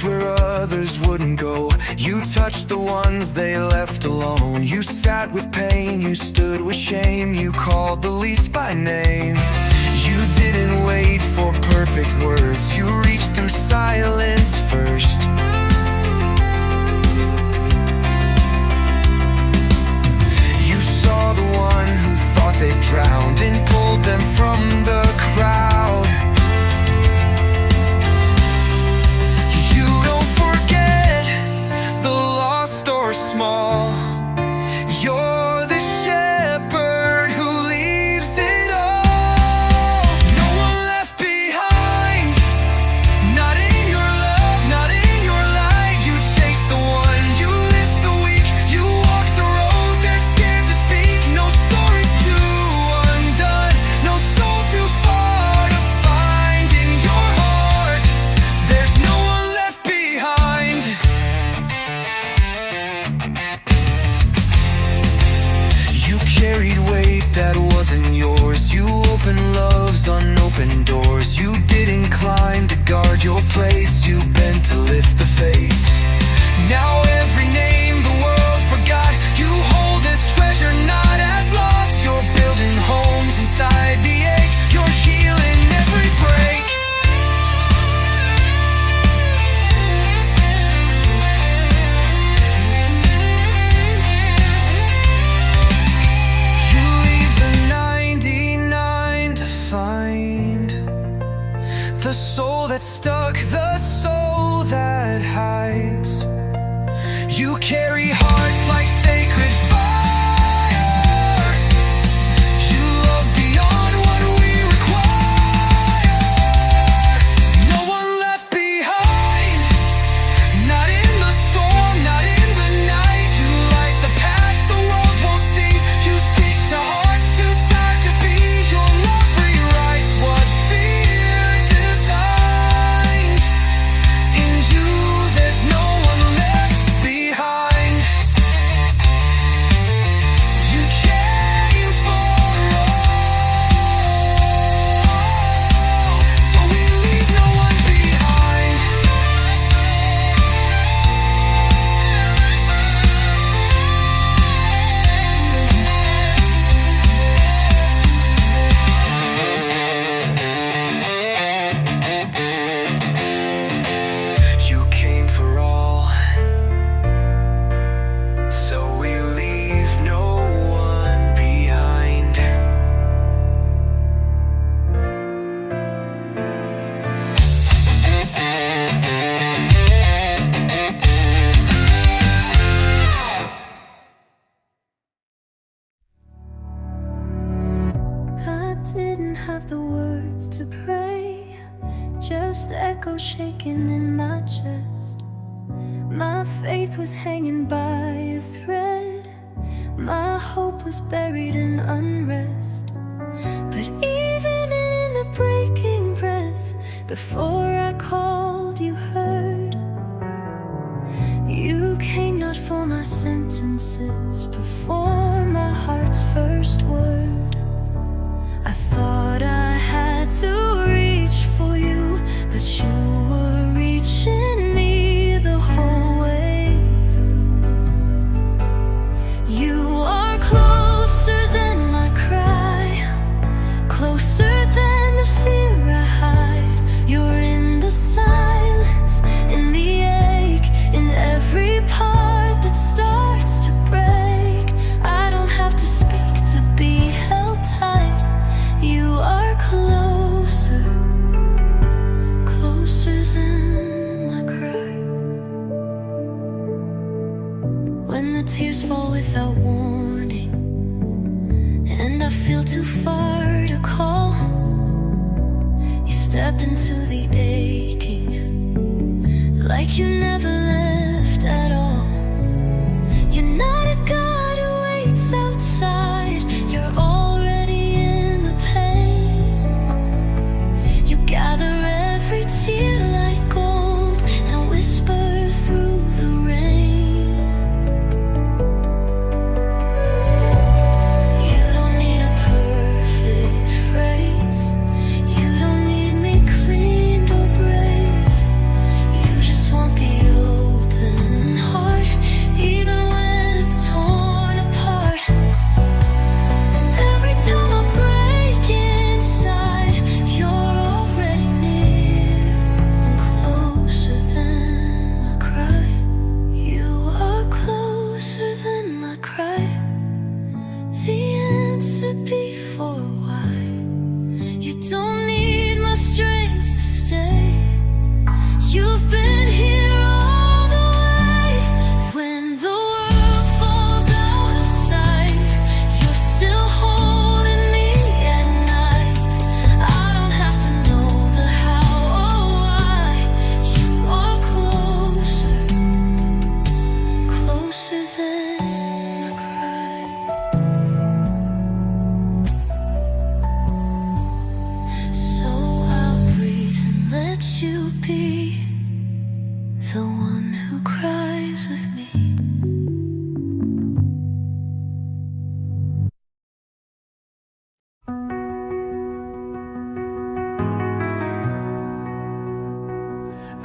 Where others wouldn't go, you touched the ones they left alone. You sat with pain, you stood with shame, you called the least by name. You didn't wait for perfect words, you reached through silence first. You saw the one who thought they drowned and pulled them from the crowd. Small, you're the shepherd who leaves it all. No one left behind, not in your love, not in your light. You chase the one, you lift the weak, you walk the road they're scared to speak. No stories too undone, no soul too far to find. In your heart, there's no one left behind. You carried weight that wasn't yours. You opened love's unopened doors. You didn't climb to guard your place. You bent to lift the face. Now every name the world forgot, you hold as treasure, not as loss. You're building homes inside the ache. You're healing every break. The soul that's stuck, the soul that hides. You carry hearts like sacred fire. You love beyond what we require. No one left behind, not in the storm, not in the night. You light the path the world won't see. You speak to hearts too tired to be. Your love rewrites what fear designed. In you there's no one left behind. You came for all, so we leave no one behind. You came for all, so we leave no one behind. I didn't have the words to pray, just echo shaking in my chest. My faith was hanging by a thread, my hope was buried in unrest. But even in the breaking breath, before I called you heard. You came not for my sentences, but for my heart's first word. I thought I had to reach for you, but you were reaching me the whole way through. You are closer than my cry, closer than the fear I hide. You're in the silence, in the ache, in every part that starts to break. I don't have to speak to be held tight. You are closer, closer than my cry. When the tears fall without warning, and I feel too far to call, you stepped into the aching, like you never left at all. You're not a God who waits outside, you're already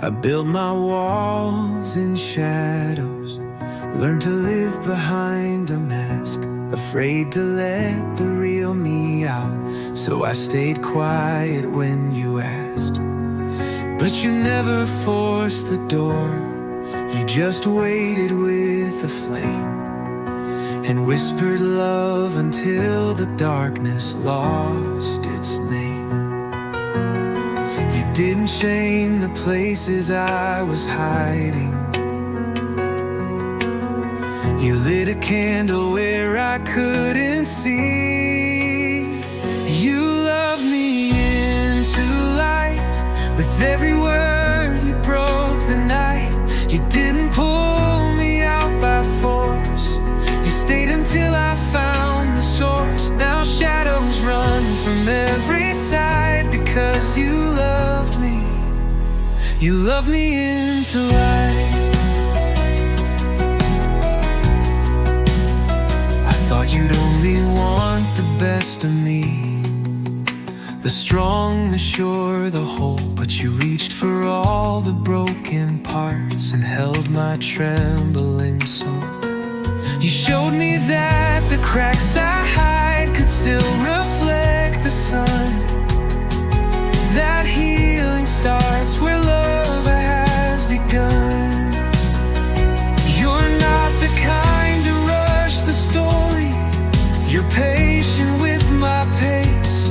I built my walls in shadows, learned to live behind a mask, afraid to let the real me out, so I stayed quiet when you asked. But you never forced the door, you just waited with the flame and whispered love until the darkness lost its name. You didn't shame the places I was hiding. You lit a candle where I couldn't see. You loved me into light. With every word you broke the night. You didn't pull me out by force. You stayed until I found the source. Now shadows run from every side because you loved me. You loved me into light. I thought you'd only want the best of me, the strong, the sure, the whole. But you reached for all the broken parts and held my trembling soul. You showed me that the cracks I hide could still reflect the sun. That healing starts where love has begun. You're not the kind to rush the story. You're patient with my pace.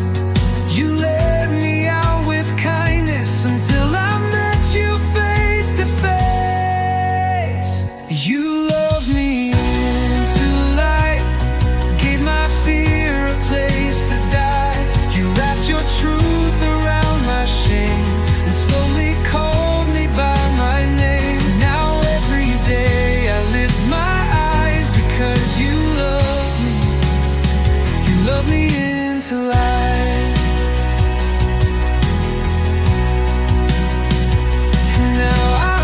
You led me out with kindness until I met you face to face. You loved me into light, gave my fear a place to die. You wrapped your truth around my shame and slowly called me by my name. Now every day I lift my eyes because you love me. You love me into light. Now I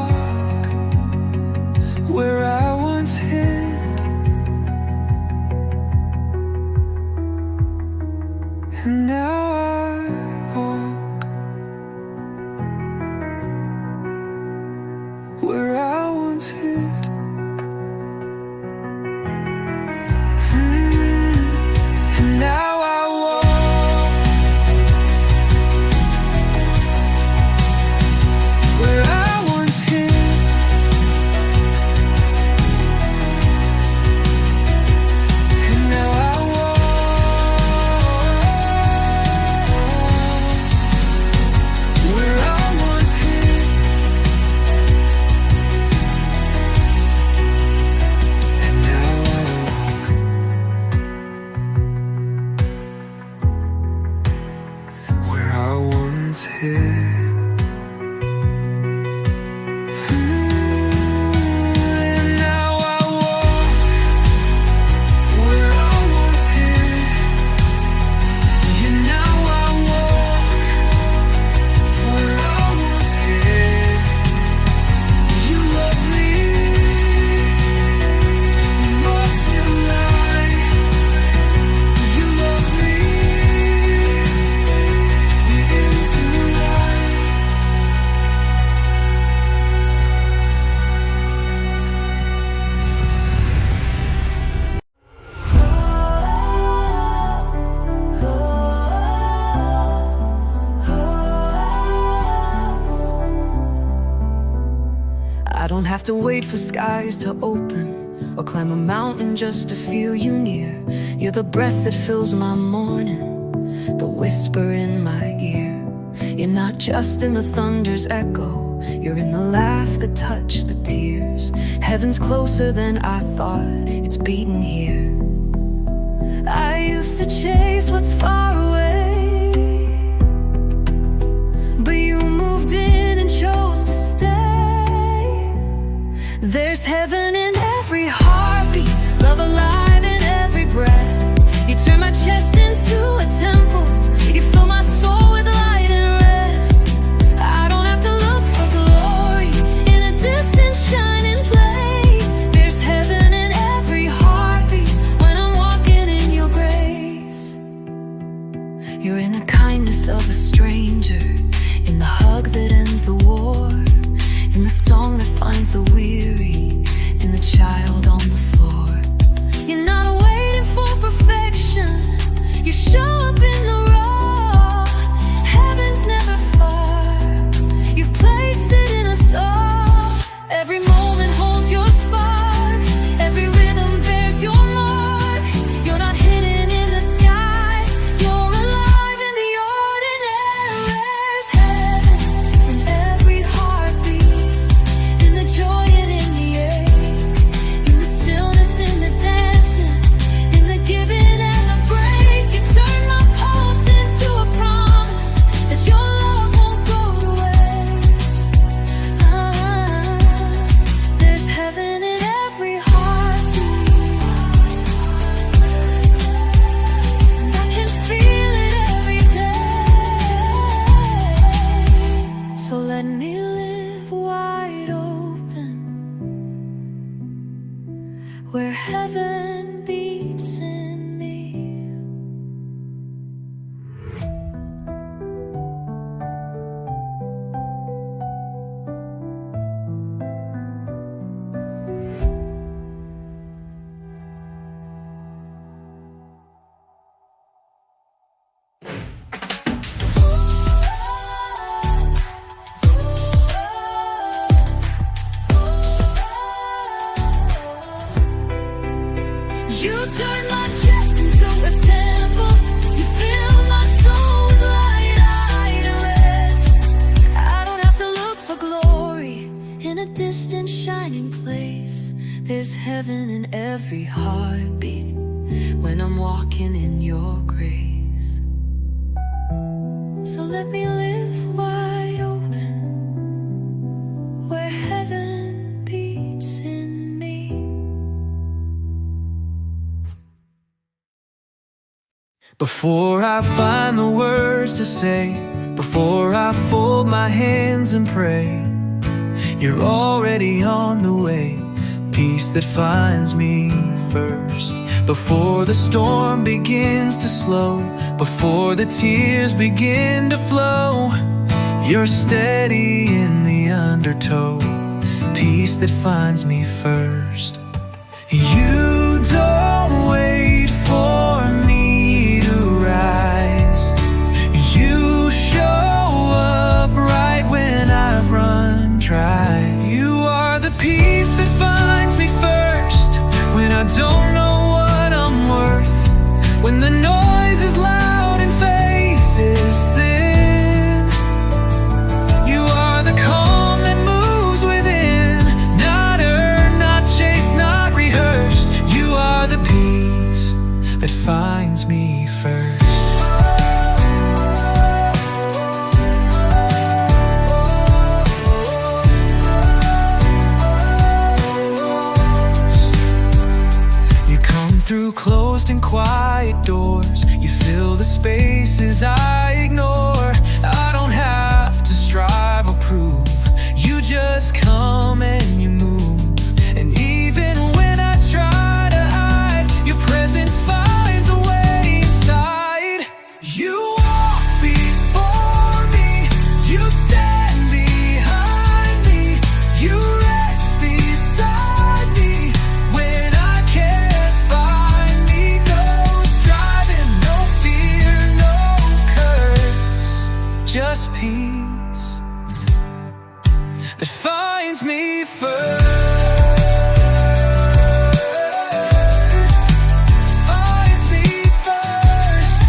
walk where I once hid, and now I walk where I once hid. And now I walk where I once hid. And now I walk where I once hid. And now I walk where I once hid. And now I walk where I once hid. And now I walk where I once hid. You love me most in life. You love me into life. I don't have to wait for skies to open or climb a mountain just to feel you near. You're the breath that fills my morning, the whisper in my ear. You're not just in the thunder's echo, you're in the laugh that touched the tears. Heaven's closer than I thought, it's beating here. I used to chase what's far away, but you moved in and chose to stay. There's heaven in every heartbeat, love alive in every breath. You turn my chest into a temple, you fill my soul with light and rest. I don't have to look for glory in a distant shining place. There's heaven in every heartbeat when I'm walking in your grace. show up in the raw. Heaven's never far. You've placed it in us all. Every moment holds your spark. Every rhythm bears your mark. You're not hidden in the sky. You're alive in the ordinary. There's heaven in every heartbeat, in the joy and in the ache, in the stillness, in the dancing, in the giving and the break. You turn my pulse into a promise that your love won't go to waste. There's heaven in every heartbeat, and I can feel it every day. So let me live wide open, where heaven beats in me. You turn my chest into a temple. You fill my soul with light and rest. I don't have to look for glory in a distant shining place. There's heaven in every heartbeat when I'm walking in your grace. So let me live wide open, where heaven beats in me. Before I find the words to say, before I fold my hands and pray, you're already on the way. Peace that finds me first. Before the storm begins to slow, before the tears begin to flow, you're steady in the undertow. Peace that finds me first. You don't wait for me to rise. You show up right when I've run dry. You are the peace that finds me first when I don't know what I'm worth, when the noise is loud and faith is thin. You are the calm that moves within, not earned, not chased, not rehearsed. You are the peace that finds me first. You come through closed and quiet doors. You fill the spaces I ignore. I don't have to strive or prove. You just come and you move. And even when I try to hide, your presence finds a way inside. You walk before me, you stand behind me, you rest beside me when I can't find me. No striving, no fear, no curse, just peace that finds me first. Finds me first.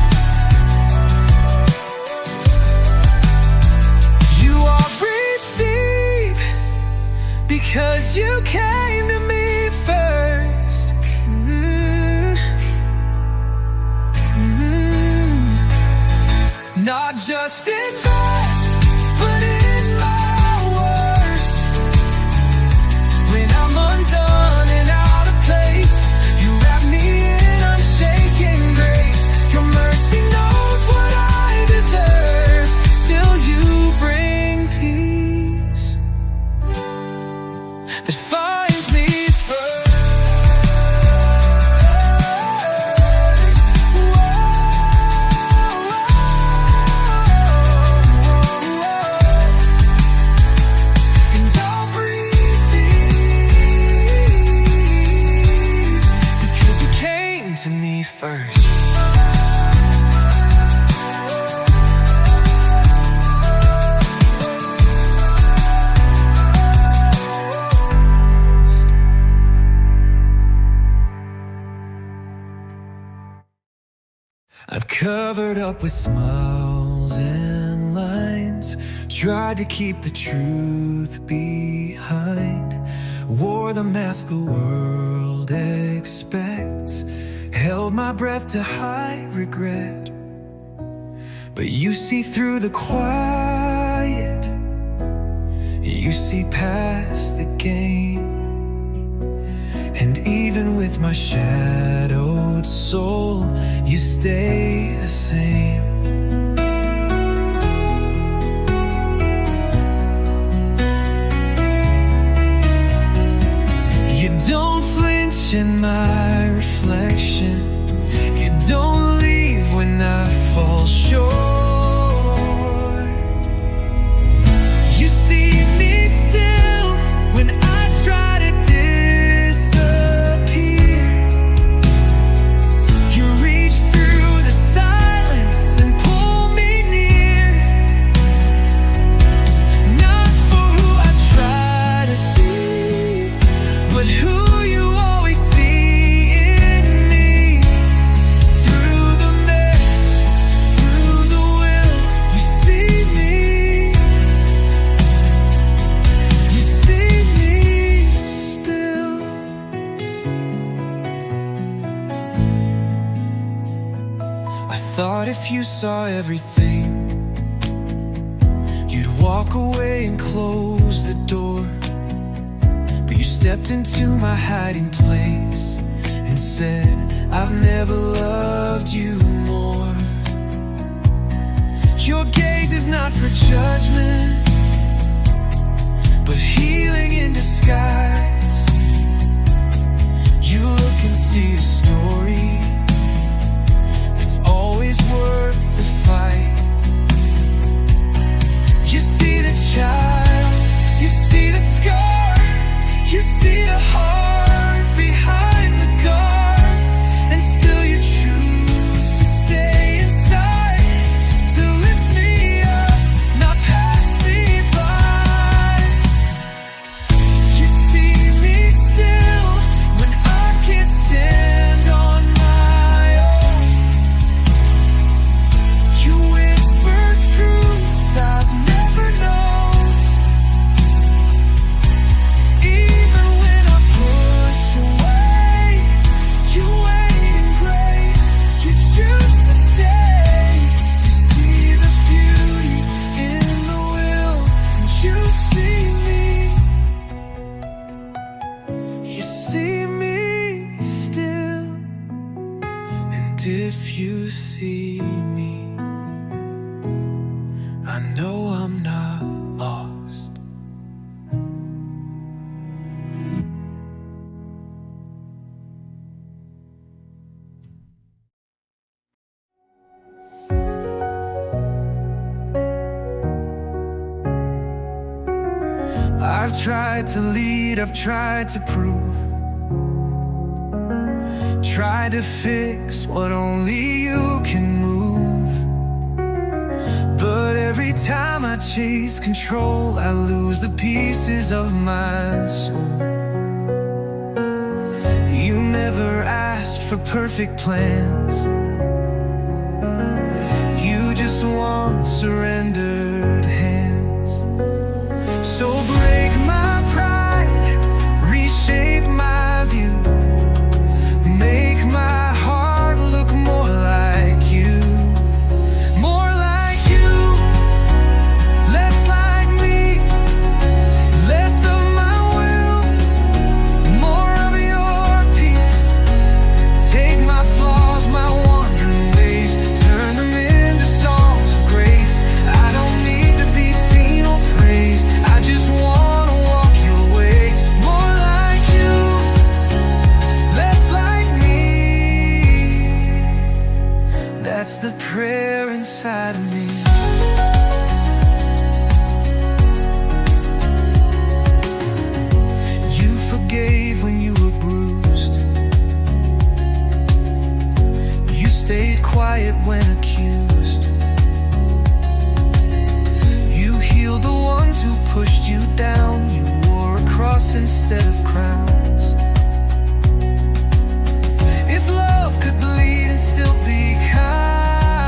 You are breathe deep because you came to me first. Not just in best, but in my worst. When I'm undone and out of place, you wrap me in unshaken grace. Your mercy knows what I deserve. Still you bring peace that finds me first. And I'll breathe deep because you came to me first. Covered up with smiles and lines, tried to keep the truth behind. Wore the mask the world expects, held my breath to hide regret. But you see through the quiet, you see past the game. And even with my shadowed soul, you stay the same. You don't flinch in my reflection, you don't leave when I fall short. You see me still when I try to disappear. You reach through the silence and pull me near. Not for who I try to be, but who you always see in me. Through the mess, through the will, you see me. You see me still. I thought if you saw everything, you'd walk away and close the door. But you stepped into my hiding place and said, I've never loved you more. Your gaze is not for judgment, but healing in disguise. You look and see a story that's always worth the fight. You see the child, you see the scar, you see the heart behind the guard. And still you choose to stay inside, to lift me up, not pass me by. You see me still when I can't stand on my own. You whisper truth I've never known. Even when I push away, you wait in grace. You choose to stay. You see the beauty in the will, and you see me. You see me still. And if you see me, I know I'm not lost. I've tried to lead, I've tried to prove, tried to fix what only you can move. But every time I chase control, I lose the pieces of my soul. You never asked for perfect plans, you just want surrendered hands. So break my pride, reshape my view, make my heart look more like you. More like you, less like me, less of my will, more of your peace. Take my flaws, my wandering ways, turn them into songs of grace. I don't need to be seen or praised, I just wanna walk your ways. More like you, less like me. That's the prayer inside of me. You forgave when you were bruised, you stayed quiet when accused. You healed the ones who pushed you down, you wore a cross instead of crowns. If love could bleed and still be kind,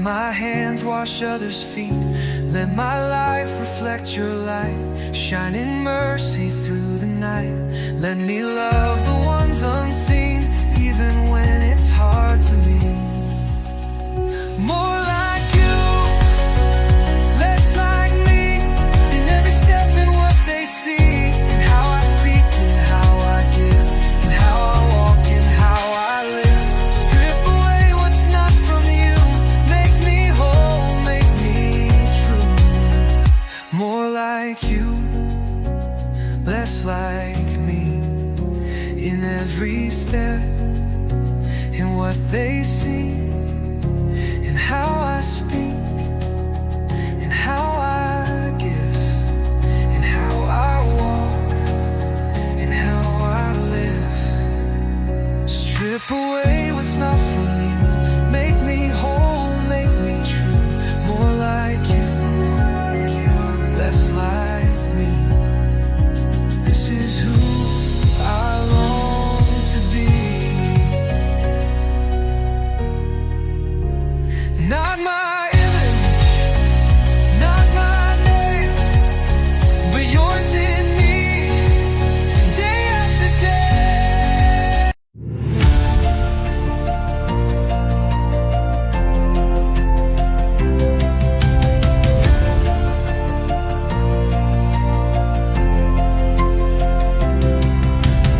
my hands wash others' feet. Let my life reflect your light, shine in mercy through the night. Let me love the ones unseen, even when it's hard to be. More like you, less like me, in every step in what they see, in how I speak, in how I give, in how I walk, in how I live. Strip away what's not from you, make me whole, make me true. More like you, less like me, in every step, in what they see, in how I speak, in how I give, in how I walk, in how I live. Strip away what's not from you, make me whole, make me true. More like you, less like me. This is who I long to be. Not my image, not my name, but yours in me, day after day.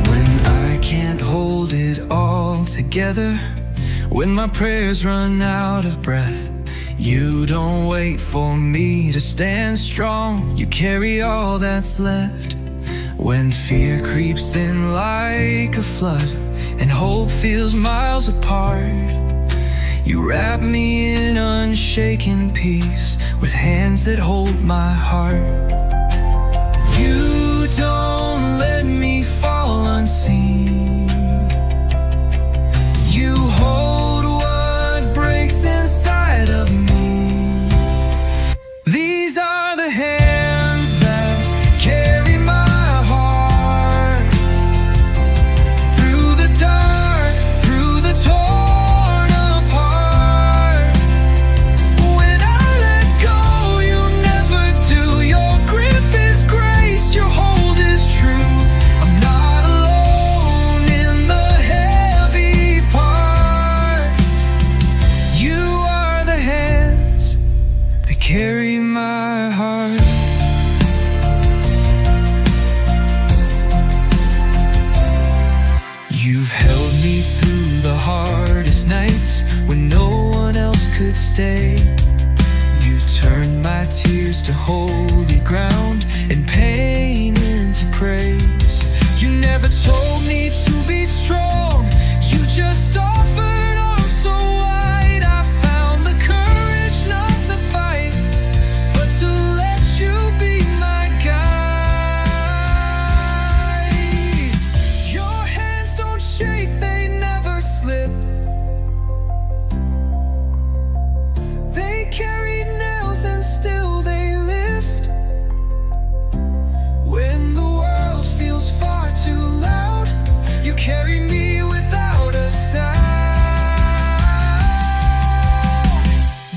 When I can't hold it all together, when my prayers run out of breath, you don't wait for me to stand strong. You carry all that's left. When fear creeps in like a flood and hope feels miles apart, you wrap me in unshaken peace with hands that hold my heart. You don't let me fall unseen. You hold what breaks inside of me. These are the hands that carry my heart through the dark, through the torn apart. When I let go, you never do. Your grip is grace, your hold is true. I'm not alone in the heavy part. You are the hands that carry my heart. You've held me through the hardest nights when no one else could stay. You turned my tears to holy ground and pain into praise. You never told me to be strong, you just offered arms so wide. I found the courage not to fight, but to let you be my guide. Your hands don't shake, they never slip. They carried nails and still they lift. When the world feels far too loud, you carry me without a sound.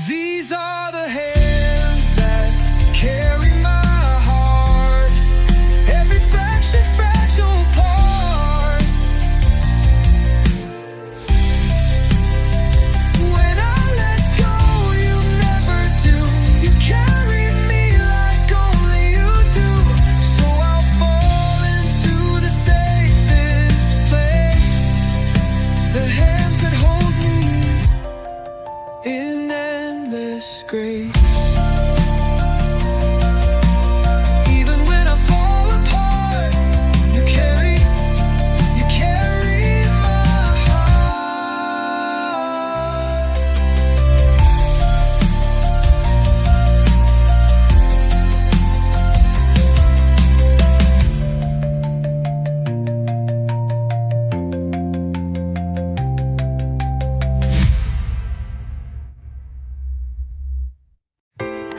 These are the hands that carry my heart, every fraction, fragile part. When I let go, you never do. You carry me like only you do. So I'll fall into the safest place, the hands that hold me in endless grace. Even when I fall apart, you carry my heart.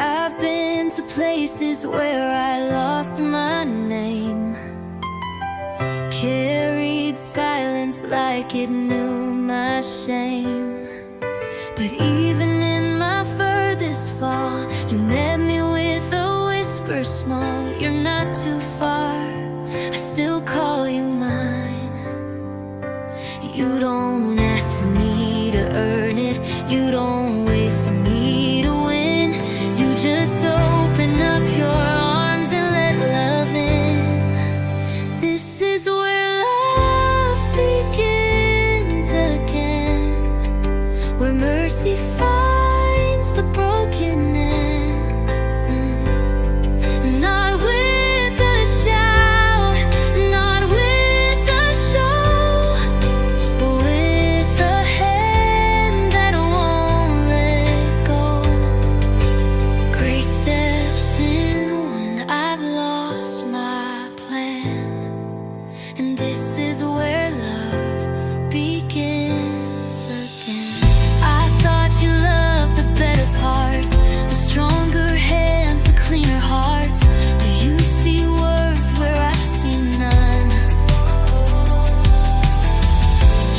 I've been to places where I lost my name, carried silence like it knew my shame. But even in my fall. You met me with a whisper small. You're not too far, I still call you mine. You don't ask for me to earn it. You don't wait for me to win. You just open up your arms and let love in. This is where love begins again, where mercy finds the broken end. Not with a shout, not with a show, but with a hand that won't let go. Grace steps in when I've lost my plan, and this is where love begins again. I thought you loved the better parts, the stronger hands, the cleaner hearts, but you see worth where I see none.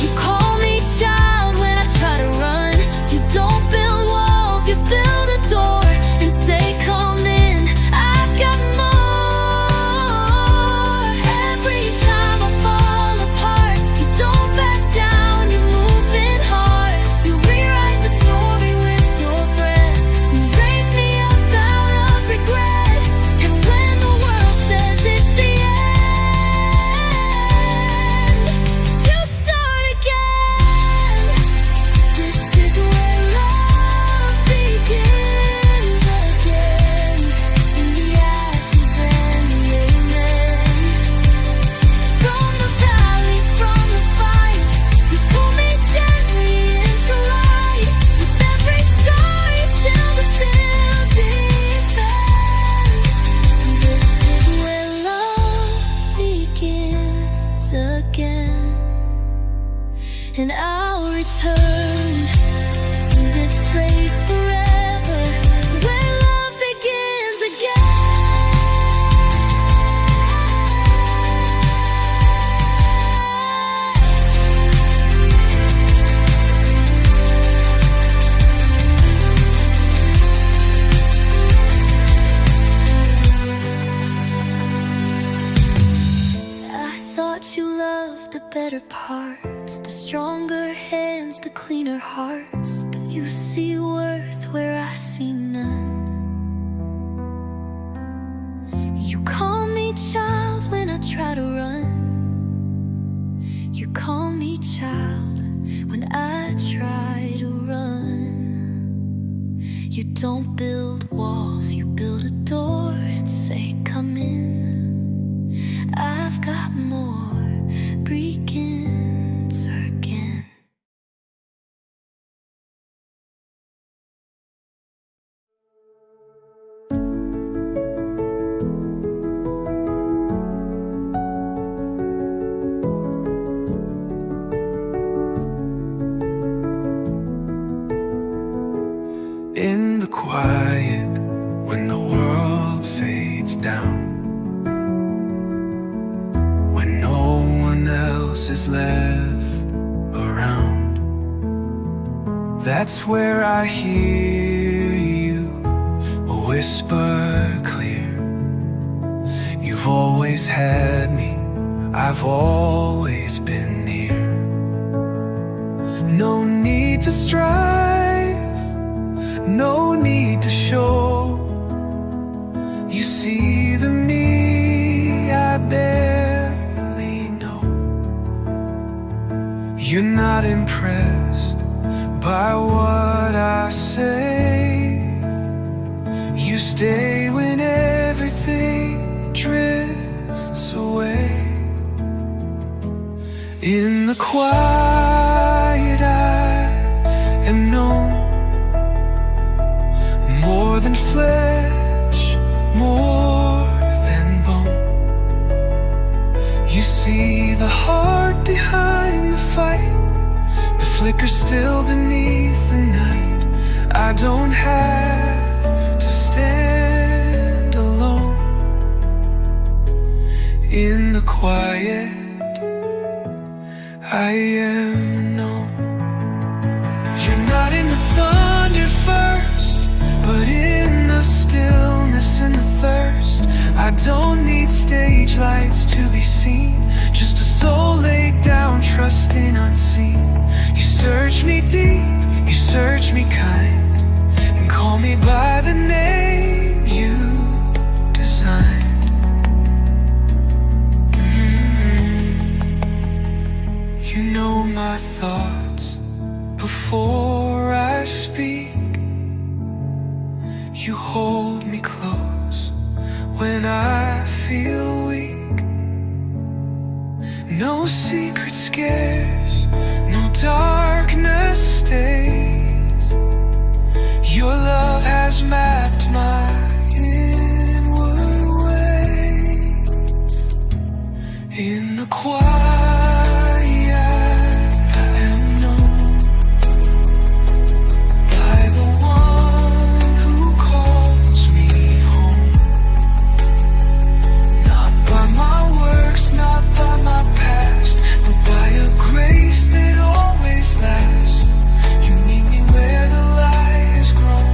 You call me child when I try to run. You don't build walls, you build a door and say come in. I've got more. Every time I fall apart, you don't back down, you're moving hard. You rewrite the story with your breath. You raise me up out of regret. And when the world says it's the end, you start again. This is where love begins again, in the ashes and the amen. From the valleys, from the fire, you pull me gently into light. With every scar, you still the still defend. This is where love begins again, and I'll return to this place forever, where love begins again. I thought you loved the better parts, the stronger hands, the cleaner hearts, but you see worth where I see none. You call me child when I try to run. You call me child when I try to run. You don't build walls, you build a door and say come in. I've got more, begins again. In the quiet, when the world fades down, when no one else is left around, that's where I hear you whisper clear. You've always had me, I've always been near. No need to strive, no need to show. You see the me I barely know. You're not impressed by what I say. You stay when everything drifts away. In the quiet I am known, more than flesh, more than bone. You see the heart behind the fight, the flicker still beneath the night. I don't have to stand alone. In the quiet I am known. You're not in the thunder first, but lights to be seen, just a soul laid down, trusting unseen. You search me deep, you search me kind, and call me by the name you designed. You know my thoughts before I speak. You hold me close when I feel weak. No secret scares, no darkness stays. Your love has mapped my inward way. In the quiet I am known by the one who calls me home. Not by my works, not by my past, but by a grace that always lasts. You meet me where the light has grown.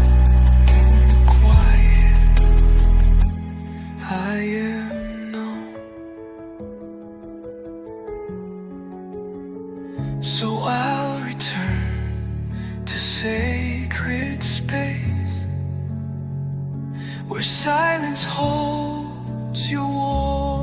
In the quiet I am known. So I'll return to sacred space where silence holds your warm